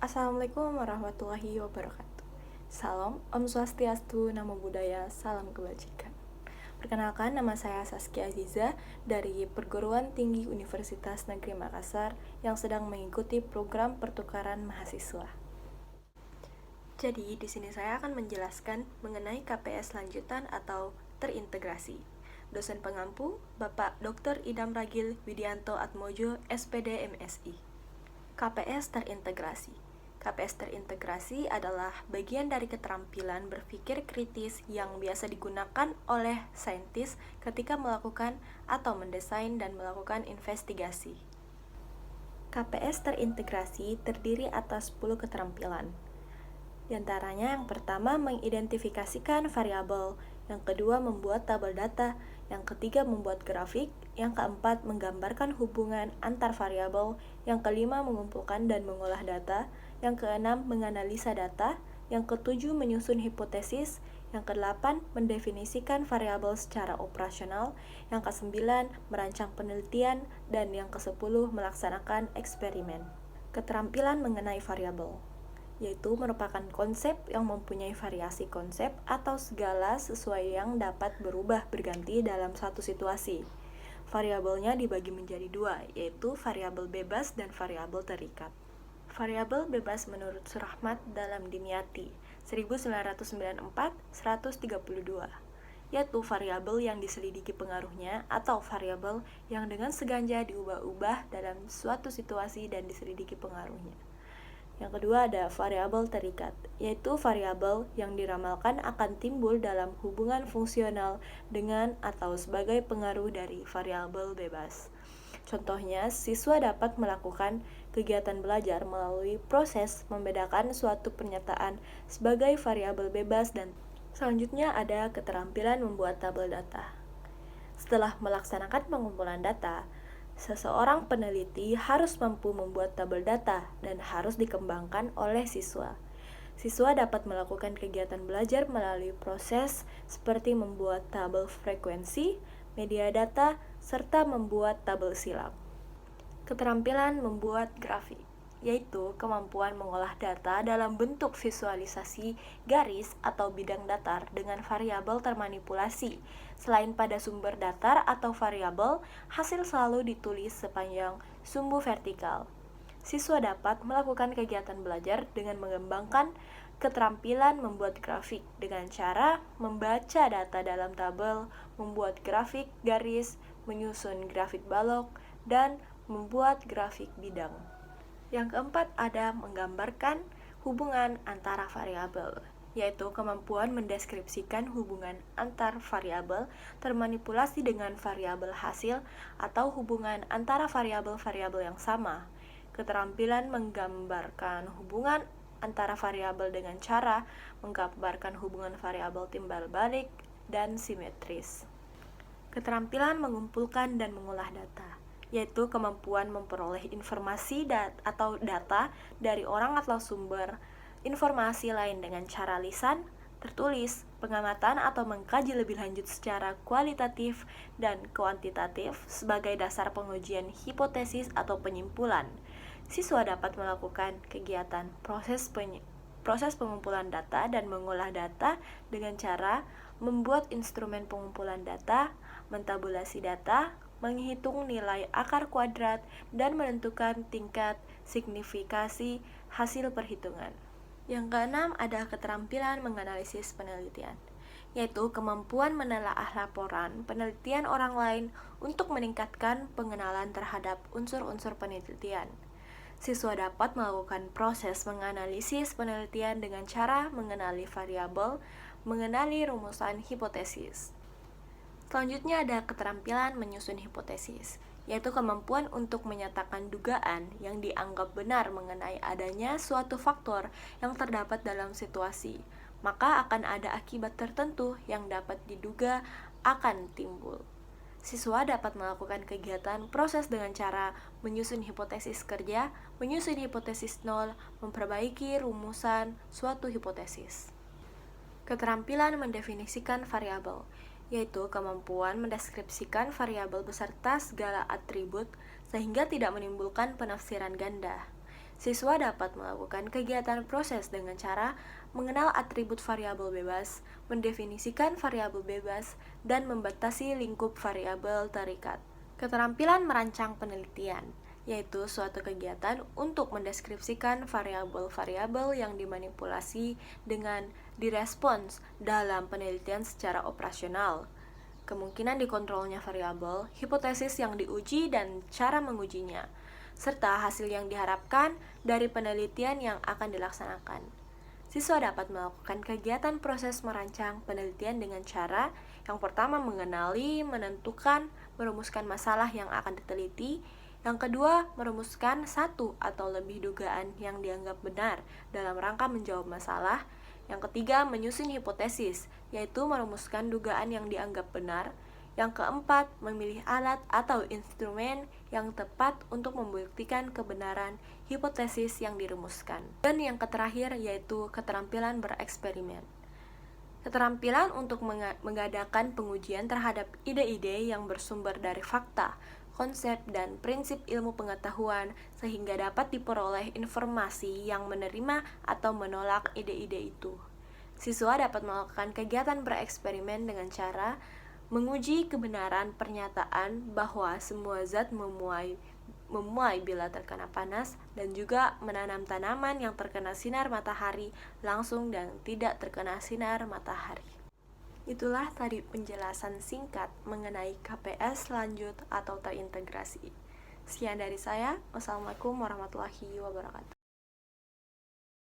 Assalamualaikum warahmatullahi wabarakatuh. Salam, Om Swastiastu, Namo Buddhaya, Salam Kebajikan. Perkenalkan, nama saya Saskia Aziza dari Perguruan Tinggi Universitas Negeri Makassar yang sedang mengikuti program pertukaran mahasiswa. Jadi, di sini saya akan menjelaskan mengenai KPS lanjutan atau terintegrasi. Dosen pengampu, Bapak Dr. Idam Ragil Widianto Atmojo, SPD MSI. KPS terintegrasi. KPS terintegrasi adalah bagian dari keterampilan berpikir kritis yang biasa digunakan oleh saintis ketika melakukan atau mendesain dan melakukan investigasi. KPS terintegrasi terdiri atas 10 keterampilan. Di antaranya yang pertama mengidentifikasikan variabel, yang kedua membuat tabel data, yang ketiga membuat grafik, yang keempat menggambarkan hubungan antar variabel, yang kelima mengumpulkan dan mengolah data, yang keenam menganalisa data, yang ketujuh menyusun hipotesis, yang kedelapan mendefinisikan variabel secara operasional, yang kesembilan merancang penelitian, dan yang kesepuluh melaksanakan eksperimen. Keterampilan mengenai variabel yaitu merupakan konsep yang mempunyai variasi konsep atau segala sesuai yang dapat berubah berganti dalam satu situasi. Variabelnya dibagi menjadi dua, yaitu variabel bebas dan variabel terikat. Variabel bebas menurut Surahmat dalam Dimyati 1994-132, yaitu variabel yang diselidiki pengaruhnya atau variabel yang dengan sengaja diubah-ubah dalam suatu situasi dan diselidiki pengaruhnya. Yang kedua ada variabel terikat, yaitu variabel yang diramalkan akan timbul dalam hubungan fungsional dengan atau sebagai pengaruh dari variabel bebas. Contohnya, siswa dapat melakukan kegiatan belajar melalui proses membedakan suatu pernyataan sebagai variabel bebas dan selanjutnya ada keterampilan membuat tabel data. Setelah melaksanakan pengumpulan data, seseorang peneliti harus mampu membuat tabel data dan harus dikembangkan oleh siswa. Siswa dapat melakukan kegiatan belajar melalui proses seperti membuat tabel frekuensi, media data, serta membuat tabel silang. Keterampilan membuat grafik, yaitu kemampuan mengolah data dalam bentuk visualisasi garis atau bidang datar dengan variabel termanipulasi. Selain pada sumber datar atau variabel, hasil selalu ditulis sepanjang sumbu vertikal. Siswa dapat melakukan kegiatan belajar dengan mengembangkan keterampilan membuat grafik dengan cara membaca data dalam tabel, membuat grafik garis, menyusun grafik balok, dan membuat grafik bidang. Yang keempat ada menggambarkan hubungan antara variabel, yaitu kemampuan mendeskripsikan hubungan antar variabel termanipulasi dengan variabel hasil atau hubungan antara variabel-variabel yang sama. Keterampilan menggambarkan hubungan antara variabel dengan cara menggambarkan hubungan variabel timbal balik dan simetris. Keterampilan mengumpulkan dan mengolah data, yaitu kemampuan memperoleh informasi atau data dari orang atau sumber informasi lain dengan cara lisan, tertulis, pengamatan atau mengkaji lebih lanjut secara kualitatif dan kuantitatif sebagai dasar pengujian hipotesis atau penyimpulan. Siswa dapat melakukan kegiatan proses pengumpulan data dan mengolah data dengan cara membuat instrumen pengumpulan data, mentabulasi data, menghitung nilai akar kuadrat, dan menentukan tingkat signifikasi hasil perhitungan. Yang keenam ada keterampilan menganalisis penelitian, yaitu kemampuan menelaah laporan penelitian orang lain untuk meningkatkan pengenalan terhadap unsur-unsur penelitian. Siswa dapat melakukan proses menganalisis penelitian dengan cara mengenali variabel, mengenali rumusan hipotesis. Selanjutnya ada keterampilan menyusun hipotesis, yaitu kemampuan untuk menyatakan dugaan yang dianggap benar mengenai adanya suatu faktor yang terdapat dalam situasi, maka akan ada akibat tertentu yang dapat diduga akan timbul. Siswa dapat melakukan kegiatan proses dengan cara menyusun hipotesis kerja, menyusun hipotesis nol, memperbaiki rumusan suatu hipotesis. Keterampilan mendefinisikan variabel, yaitu kemampuan mendeskripsikan variabel beserta segala atribut sehingga tidak menimbulkan penafsiran ganda. Siswa dapat melakukan kegiatan proses dengan cara mengenal atribut variabel bebas, mendefinisikan variabel bebas, dan membatasi lingkup variabel terikat. Keterampilan merancang penelitian, yaitu suatu kegiatan untuk mendeskripsikan variabel-variabel yang dimanipulasi dengan direspons dalam penelitian secara operasional. Kemungkinan dikontrolnya variabel, hipotesis yang diuji dan cara mengujinya, serta hasil yang diharapkan dari penelitian yang akan dilaksanakan. Siswa dapat melakukan kegiatan proses merancang penelitian dengan cara yang pertama mengenali, menentukan, merumuskan masalah yang akan diteliti. Yang kedua, merumuskan satu atau lebih dugaan yang dianggap benar dalam rangka menjawab masalah. Yang ketiga, menyusun hipotesis, yaitu merumuskan dugaan yang dianggap benar. Yang keempat, memilih alat atau instrumen yang tepat untuk membuktikan kebenaran hipotesis yang dirumuskan. Dan yang terakhir yaitu keterampilan bereksperimen. Keterampilan untuk mengadakan pengujian terhadap ide-ide yang bersumber dari fakta, konsep, dan prinsip ilmu pengetahuan sehingga dapat diperoleh informasi yang menerima atau menolak ide-ide itu. Siswa dapat melakukan kegiatan bereksperimen dengan cara menguji kebenaran pernyataan bahwa semua zat memuai bila terkena panas, dan juga menanam tanaman yang terkena sinar matahari langsung dan tidak terkena sinar matahari. Itulah tadi penjelasan singkat mengenai KPS lanjut atau terintegrasi. Sekian dari saya. Wassalamualaikum warahmatullahi wabarakatuh.